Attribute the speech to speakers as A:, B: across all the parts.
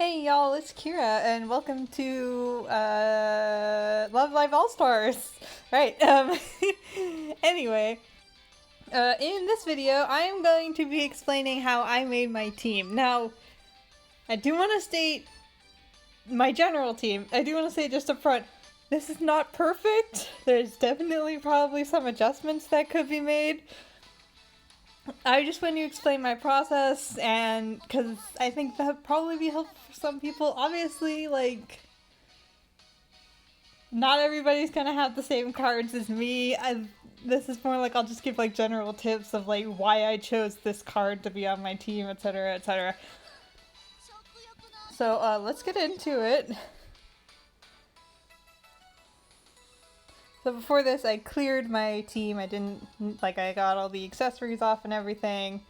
A: Hey y'all, it's Kira, and welcome to Love Live All Stars. Right. Anyway, in this video, I'm going to be explaining how I made my team. Now, I do want to state my general team. I do want to say just up front, this is not perfect. There's definitely probably some adjustments that could be made. I just want to explain my process, and because I think that would probably be helpful for some people. Obviously, like, not everybody's gonna have the same cards as me. This is more like I'll just give like general tips of like why I chose this card to be on my team, etc., etc. So let's get into it. So before this, I cleared my team. I got all the accessories off and everything.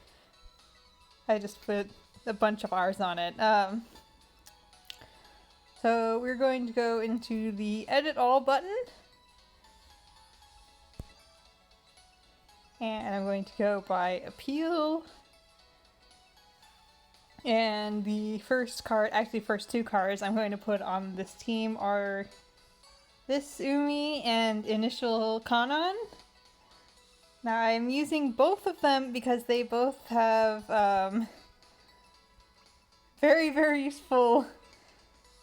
A: I just put a bunch of R's on it. So we're going to go into the Edit All button. And I'm going to go by Appeal. And the first card, actually first two cards I'm going to put on this team are this Umi and Initial Kanon. Now I'm using both of them because they both have very, very useful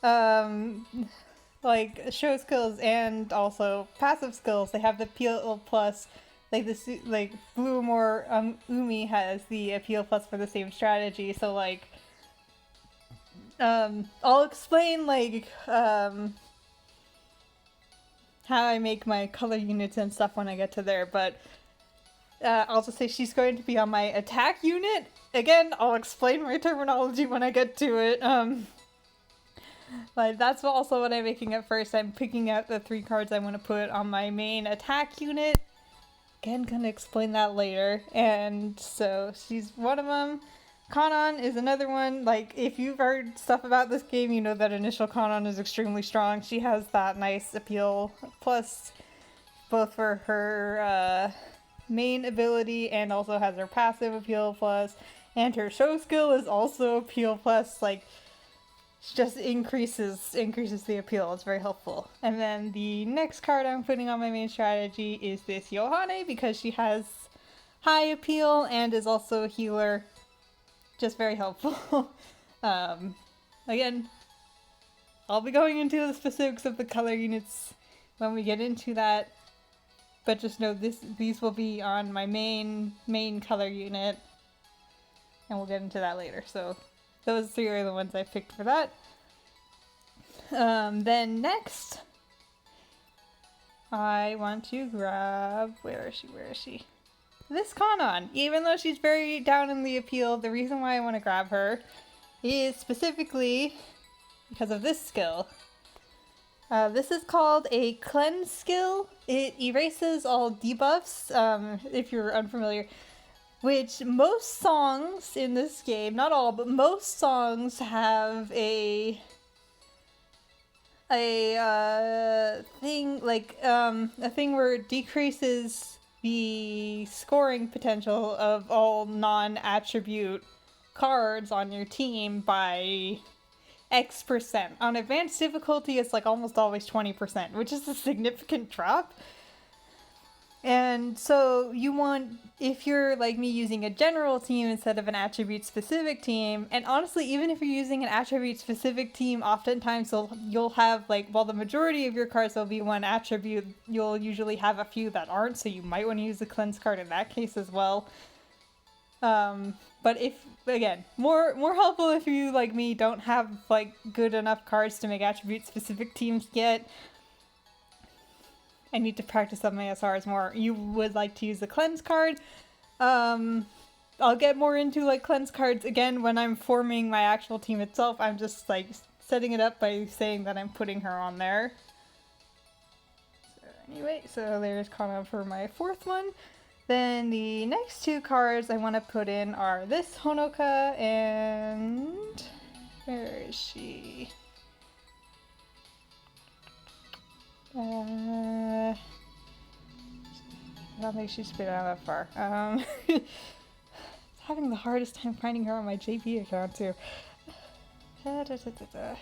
A: like show skills and also passive skills. They have the Appeal Plus, like this, like Bloom or Umi has the Appeal Plus for the same strategy. So like, I'll explain like how I make my color units and stuff when I get to there, but I'll just say she's going to be on my attack unit. Again, I'll explain my terminology when I get to it. But that's also what I'm making at first. I'm picking out the 3 cards I want to put on my main attack unit. Again, gonna explain that later. And so she's one of them. Kanon is another one. Like, if you've heard stuff about this game, you know that Initial Kanon is extremely strong. She has that nice Appeal Plus, both for her main ability and also has her passive Appeal Plus. And her show skill is also Appeal Plus. Like, she just increases the appeal. It's very helpful. And then the next card I'm putting on my main strategy is this Yohane, because she has high appeal and is also a healer. Just very helpful. Again, I'll be going into the specifics of the color units when we get into that, but just know these will be on my main color unit, and we'll get into that later. So those 3 are the ones I picked for that. Then next, I want to grab, where is she? This Kanon. Even though she's very down in the appeal, the reason why I want to grab her is specifically because of this skill. This is called a cleanse skill. It erases all debuffs, if you're unfamiliar, which most songs in this game, not all, but most songs have a thing, like, a thing where it decreases the scoring potential of all non-attribute cards on your team by X%. On advanced difficulty, it's like almost always 20%, which is a significant drop. And so you want, if you're like me using a general team instead of an attribute-specific team, and honestly, even if you're using an attribute-specific team, oftentimes you'll have, like, while the majority of your cards will be one attribute, you'll usually have a few that aren't, so you might want to use the cleanse card in that case as well. But if, again, more helpful if you, like me, don't have, like, good enough cards to make attribute-specific teams yet. I need to practice on my SRs more. You would like to use the cleanse card. I'll get more into like cleanse cards again when I'm forming my actual team itself. I'm just like setting it up by saying that I'm putting her on there. So anyway, so there's Kana for my 4th one. Then the next 2 cards I want to put in are this Honoka and where is she? I don't think she's been out that far. Having the hardest time finding her on my JP account too. Da, da, da, da, da.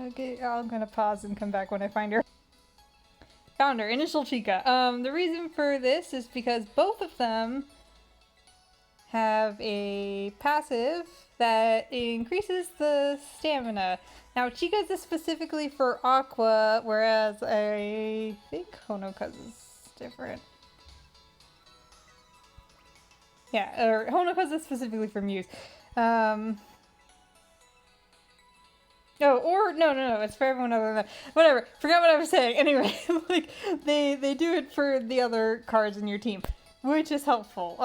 A: Okay, I'm gonna pause and come back when I find her. Found her, Initial Chica. The reason for this is because both of them have a passive that increases the stamina. Now, Chica's is specifically for Aqua, whereas I think Honoka's is different. Yeah, or Honoka's is specifically for Muse. No, or no, it's for everyone other than that. Whatever, forgot what I was saying. Anyway, like they do it for the other cards in your team, which is helpful.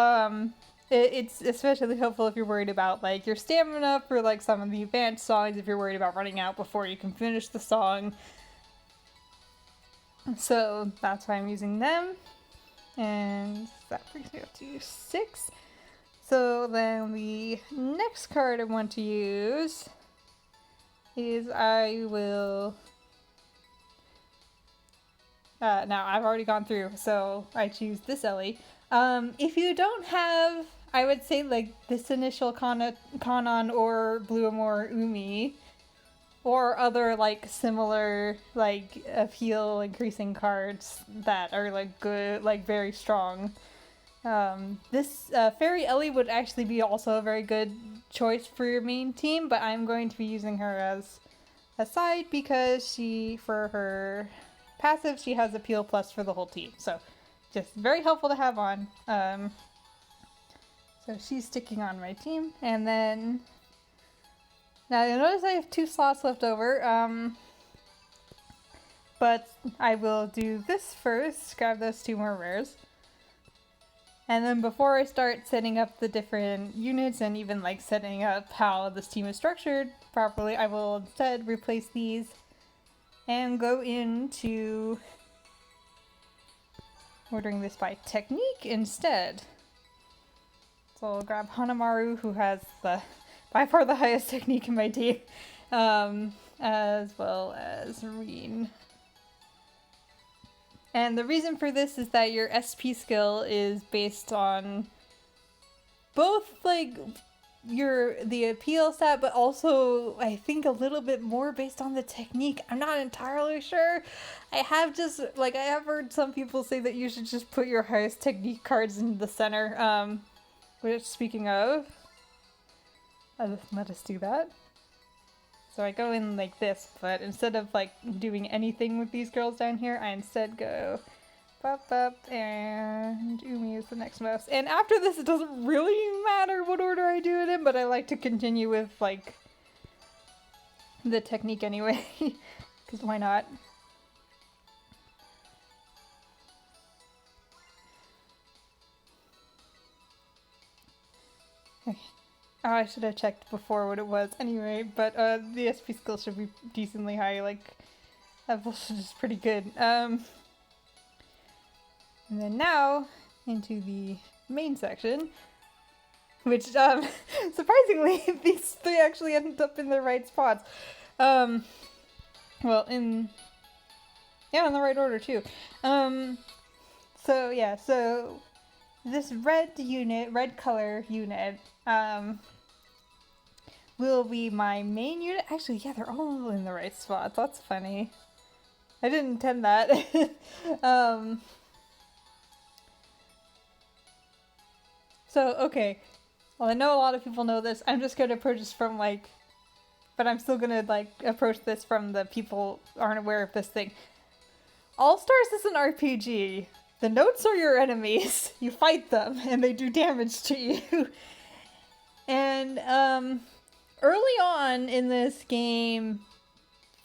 A: It's especially helpful if you're worried about like your stamina for like some of the advanced songs. If you're worried about running out before you can finish the song, so that's why I'm using them, and that brings me up to 6. So then the next card I want to use is I will, now I've already gone through, so I choose this Ellie. If you don't have, I would say like this initial Kanon or Blue Amor Umi, or other like similar like appeal increasing cards that are like good, like very strong. This Fairy Ellie would actually be also a very good choice for your main team, but I'm going to be using her as a side because she, for her passive, she has appeal plus for the whole team. So just very helpful to have on. So she's sticking on my team. And then, now you'll notice I have 2 slots left over. But I will do this first, grab those 2 more rares. And then before I start setting up the different units and even like setting up how this team is structured properly, I will instead replace these and go into ordering this by technique instead. So I'll grab Hanamaru, who has by far the highest technique in my team, as well as Reen. And the reason for this is that your SP skill is based on both like the appeal stat, but also I think a little bit more based on the technique. I'm not entirely sure. I have heard some people say that you should just put your highest technique cards in the center. Which, speaking of, let us do that. So I go in like this, but instead of like doing anything with these girls down here, I instead go up, and Umi is the next most. And after this, it doesn't really matter what order I do it in, but I like to continue with like the technique anyway, because why not? Okay. Oh, I should have checked before what it was anyway, but the SP skill should be decently high, like, that bullshit is pretty good. And then now, into the main section, which, surprisingly, these 3 actually ended up in the right spots. Well, in the right order, too. So, yeah, so this red color unit, will be my main unit. Actually, yeah, they're all in the right spots. That's funny. I didn't intend that. So, okay. Well, I know a lot of people know this. I'm just going to approach this from, like... But I'm still going to, like, approach this from the people who aren't aware of this thing. All-Stars is an RPG. The notes are your enemies. You fight them, and they do damage to you. And, early on in this game,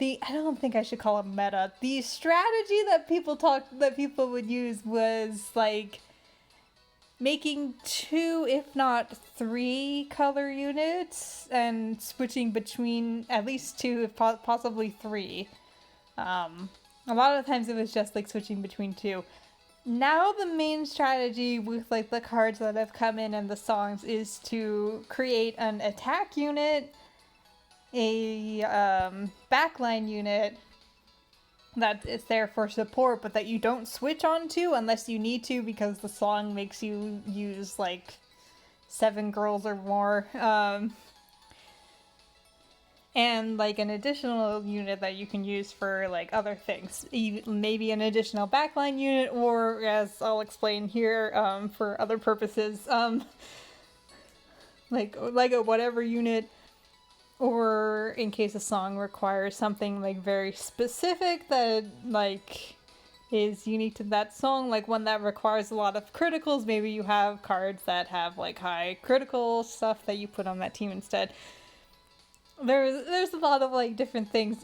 A: I don't think I should call it meta. The strategy that people would use was, like, making 2, if not 3 color units, and switching between at least 2, if possibly 3. A lot of times it was just, like, switching between 2. Now the main strategy with, like, the cards that have come in and the songs is to create an attack unit a backline unit that is there for support, but that you don't switch onto unless you need to because the song makes you use like 7 girls or more. And like an additional unit that you can use for like other things, maybe an additional backline unit, or as I'll explain here, for other purposes, like a whatever unit, or in case a song requires something like very specific that like is unique to that song, like one that requires a lot of criticals. Maybe you have cards that have like high critical stuff that you put on that team instead. There's a lot of like different things,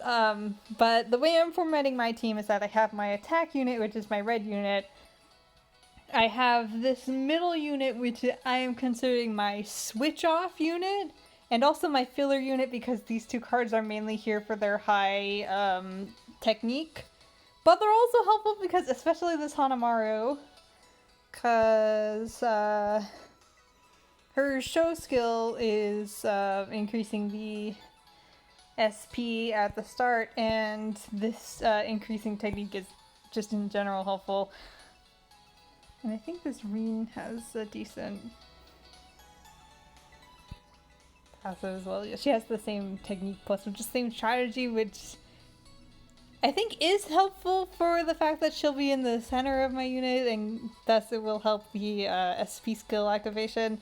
A: but the way I'm formatting my team is that I have my attack unit, which is my red unit. I have this middle unit, which I am considering my switch off unit, and also my filler unit, because these 2 cards are mainly here for their high technique. But they're also helpful because, especially this Hanamaru, because her show skill is increasing the SP at the start, and this increasing technique is just in general helpful. And I think this Reen has a decent passive as well. She has the same technique plus, which is the same strategy, which I think is helpful for the fact that she'll be in the center of my unit, and thus it will help the SP skill activation.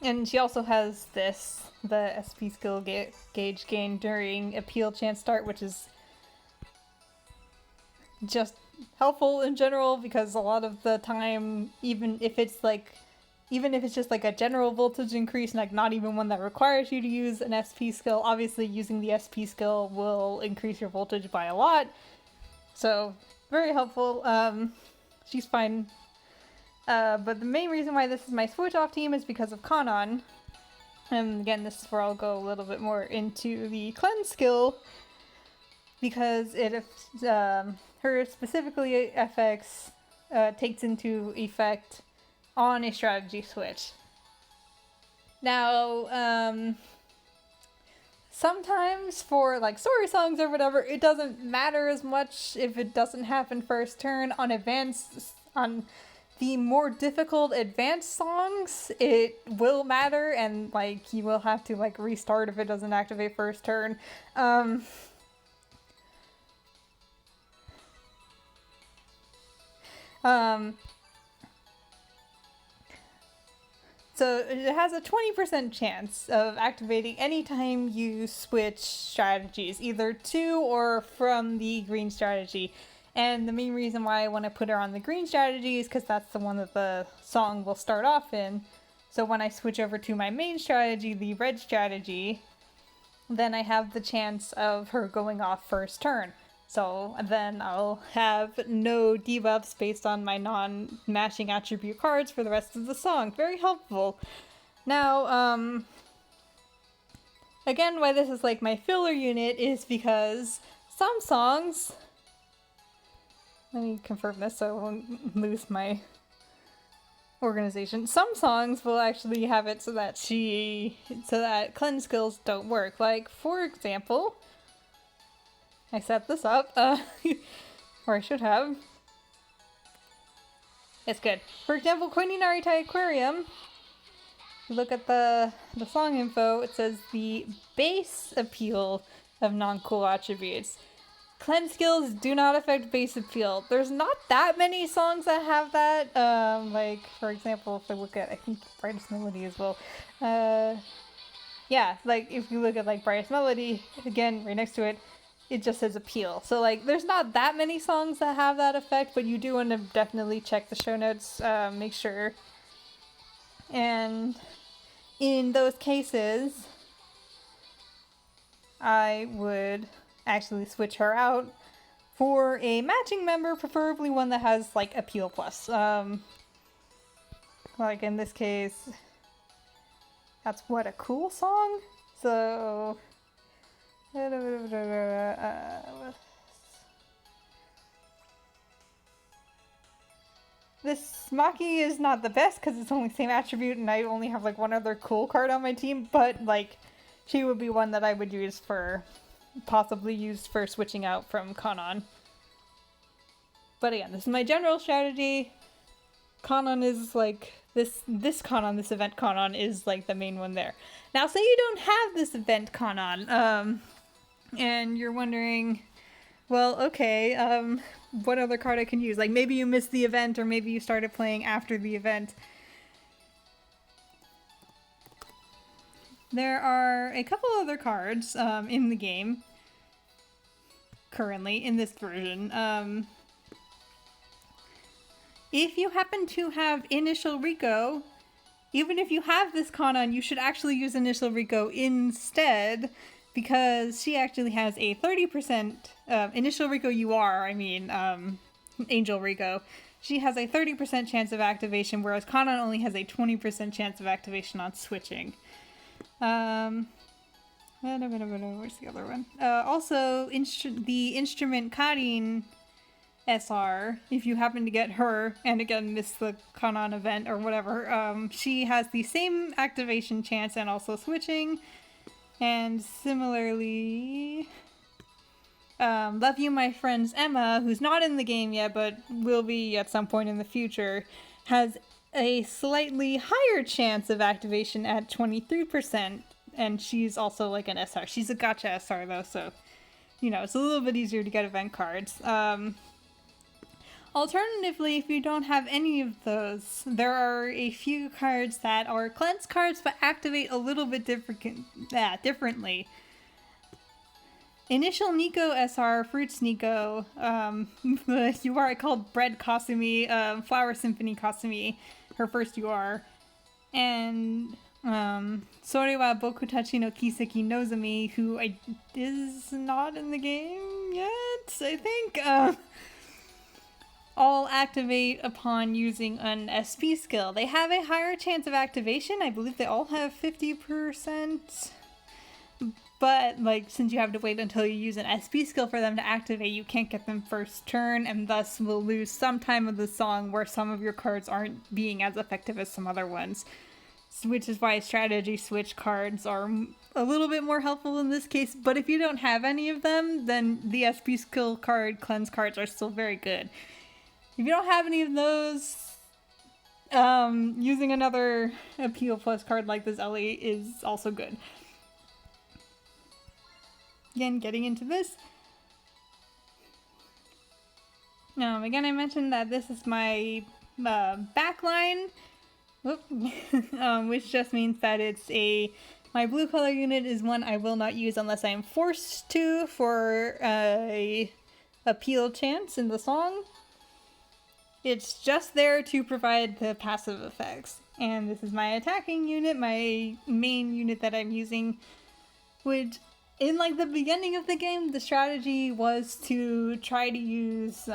A: And she also has this, the SP skill gauge gain during appeal chance start, which is just helpful in general, because a lot of the time, even if it's just like a general voltage increase, like not even one that requires you to use an SP skill, obviously using the SP skill will increase your voltage by a lot. So, very helpful. She's fine. But the main reason why this is my switch off team is because of Kanon. And again, this is where I'll go a little bit more into the cleanse skill, because it her specifically FX takes into effect on a strategy switch. Now, sometimes for like story songs or whatever, it doesn't matter as much if it doesn't happen first turn. On the more difficult advanced songs, it will matter, and like you will have to like restart if it doesn't activate first turn. So it has a 20% chance of activating anytime you switch strategies, either to or from the green strategy. And the main reason why I want to put her on the green strategy is because that's the one that the song will start off in. So when I switch over to my main strategy, the red strategy, then I have the chance of her going off first turn. So then I'll have no debuffs based on my non-mashing attribute cards for the rest of the song. Very helpful. Now, again, why this is like my filler unit is because some songs... Let me confirm this so I won't lose my organization. Some songs will actually have it so that cleanse skills don't work. Like, for example... I set this up, or I should have. It's good. For example, Koini Narita Aquarium, you look at the song info, it says the base appeal of non-cool attributes. Cleanse skills do not affect base appeal. There's not that many songs that have that. Like, for example, if I look at, I think, Brightest Melody as well. Yeah, like, if you look at, like, Brightest Melody, again, right next to it, it just says appeal. So, like, there's not that many songs that have that effect, but you do want to definitely check the show notes, make sure. And in those cases, I would actually switch her out for a matching member, preferably one that has, like, appeal plus. Like, in this case, that's what, a cool song? So... This Maki is not the best because it's only same attribute and I only have like one other cool card on my team, but like she would be one that I would use for, possibly used for switching out from Kanon. But again, this is my general strategy. Kanon is like, this Kanon, this event Kanon is like the main one there. Now say you don't have this event Kanon, and you're wondering, well, okay, what other card I can use? Like maybe you missed the event, or maybe you started playing after the event. There are a couple other cards in the game currently in this version. If you happen to have Initial Rico, even if you have this Kanon, you should actually use Initial Rico instead, because she actually has a 30%, Initial Rico Angel Rico. She has a 30% chance of activation, whereas Kanon only has a 20% chance of activation on switching. Where's the other one? Also, the Instrument Karin SR, if you happen to get her, and again miss the Kanon event or whatever, she has the same activation chance and also switching. And similarly, Love You My Friends Emma, who's not in the game yet but will be at some point in the future, has a slightly higher chance of activation at 23%, and she's also like an SR. She's a gacha SR though, so, you know, it's a little bit easier to get event cards. Alternatively, if you don't have any of those, there are a few cards that are cleanse cards but activate a little bit differently. Initial Nico SR, Fruits Nico, the UR called Bread Kasumi, Flower Symphony Kasumi, her first UR, and Sorewa Bokutachi no Kiseki Nozumi, who is not in the game yet, I think, all activate upon using an SP skill. They have a higher chance of activation. I believe they all have 50%. But, like, since you have to wait until you use an SP skill for them to activate, you can't get them first turn, and thus will lose some time of the song where some of your cards aren't being as effective as some other ones. Which is why strategy switch cards are a little bit more helpful in this case. But if you don't have any of them, then the SP skill card, cleanse cards are still very good. If you don't have any of those, using another Appeal Plus card like this Ellie is also good. Again, getting into this. Again, I mentioned that this is my backline, which just means that it's my blue color unit is one I will not use unless I am forced to for a appeal chance in the song. It's just there to provide the passive effects. And this is my attacking unit, my main unit that I'm using, which in like the beginning of the game, the strategy was to try to use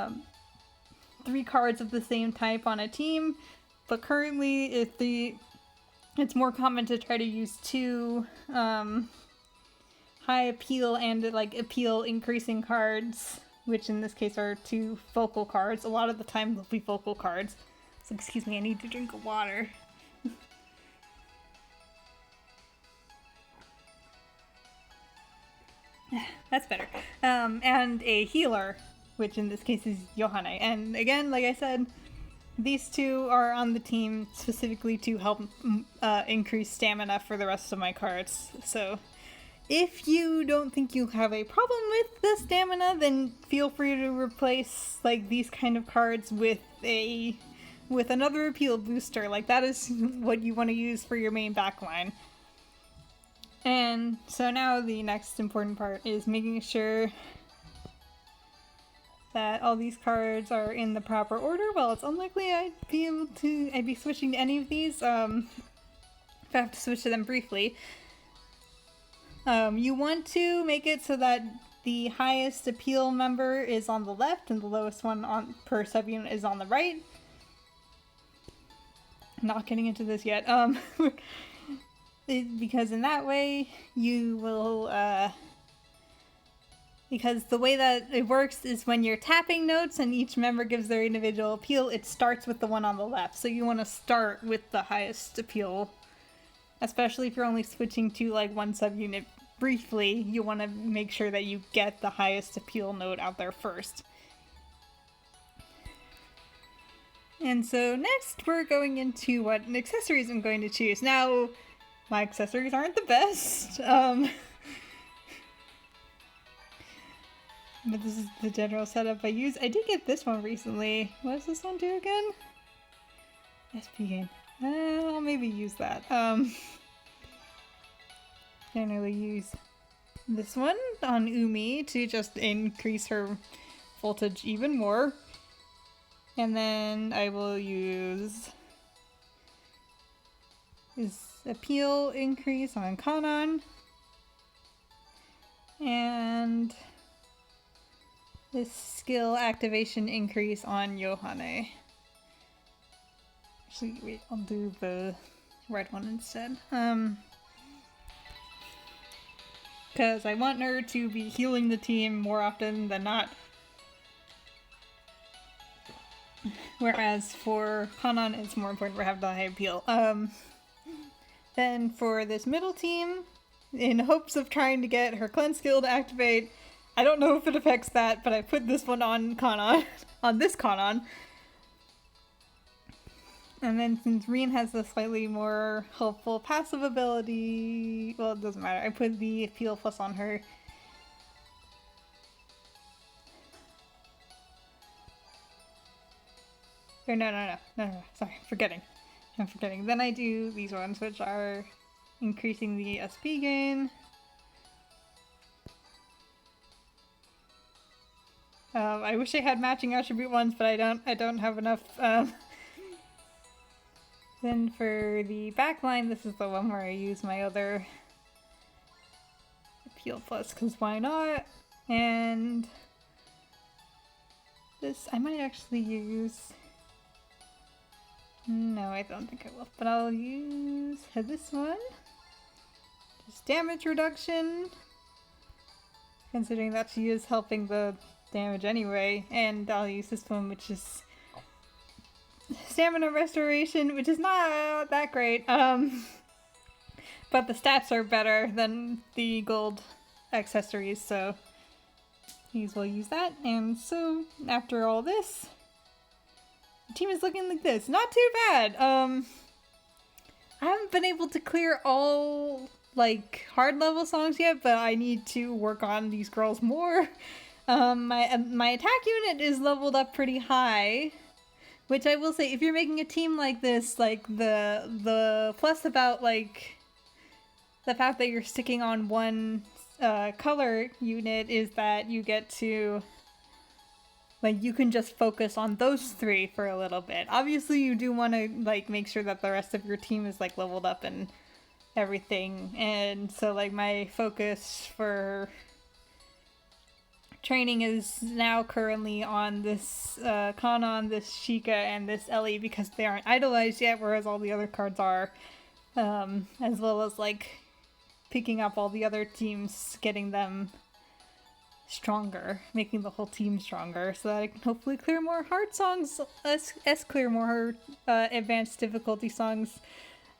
A: 3 cards of the same type on a team, but currently it's more common to try to use 2 high appeal and like appeal increasing cards, which in this case are 2 focal cards. A lot of the time they'll be focal cards. So excuse me, I need to drink water. That's better. And a healer, which in this case is Johanna. And again, like I said, these 2 are on the team specifically to help increase stamina for the rest of my cards. So if you don't think you have a problem with the stamina, then feel free to replace like these kind of cards with another appeal booster. Like that is what you want to use for your main backline. And so now the next important part is making sure that all these cards are in the proper order. Well, it's unlikely I'd be switching to any of these. If I have to switch to them briefly. You want to make it so that the highest appeal member is on the left and the lowest one per subunit is on the right. Not getting into this yet. Because in that way you will, because the way that it works is when you're tapping notes and each member gives their individual appeal, it starts with the one on the left. So you want to start with the highest appeal especially if you're only switching to like one subunit briefly, you want to make sure that you get the highest appeal note out there first. And so next we're going into what accessories I'm going to choose. Now, my accessories aren't the best, but this is the general setup I use. I did get this one recently. What does this one do again? SP gain. I'll maybe use that. Generally use this one on Umi to just increase her voltage even more. And then I will use this appeal increase on Kanan. And this skill activation increase on Yohane. Actually, wait, I'll do the red one instead. Because I want her to be healing the team more often than not. Whereas for Kanan, it's more important to have the high appeal. Then for this middle team, in hopes of trying to get her cleanse skill to activate, I don't know if it affects that, but I put this one on Kanan, on this Kanan. And then since Reen has the slightly more helpful passive ability, well, it doesn't matter. I put the appeal plus on her. Or no, sorry, I'm forgetting. Then I do these ones, which are increasing the SP gain. I wish I had matching attribute ones, but I don't have enough. Then for the backline, this is the one where I use my other appeal plus, because why not? And this, I might actually use... No, I don't think I will, but I'll use this one. Just damage reduction, considering that she is helping the damage anyway. And I'll use this one, which is stamina restoration, which is not that great, but the stats are better than the gold accessories, so may as well use that. And so after all this, the team is looking like this. Not too bad. I haven't been able to clear all like hard level songs yet, but I need to work on these girls more. My attack unit is leveled up pretty high, which I will say, if you're making a team like this, like the plus about like the fact that you're sticking on one color unit is that you get to, like, you can just focus on those three for a little bit. Obviously, you do want to, like, make sure that the rest of your team is, like, leveled up and everything. And so, like, my focus for training is now currently on this Kanan, this Sheikah, and this Ellie, because they aren't idolized yet, whereas all the other cards are. As well as, like, picking up all the other teams, getting them stronger, making the whole team stronger, so that I can hopefully clear more hard songs, clear more advanced difficulty songs.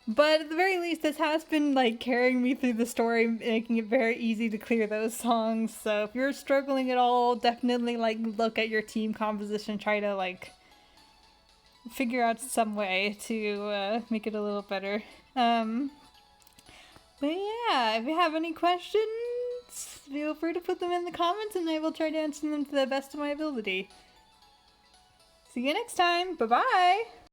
A: But at the very least, this has been like carrying me through the story, making it very easy to clear those songs. So if you're struggling at all, definitely like look at your team composition, try to like figure out some way to make it a little better. But yeah, if you have any questions, feel free to put them in the comments and I will try to answer them to the best of my ability. See you next time. Bye-bye!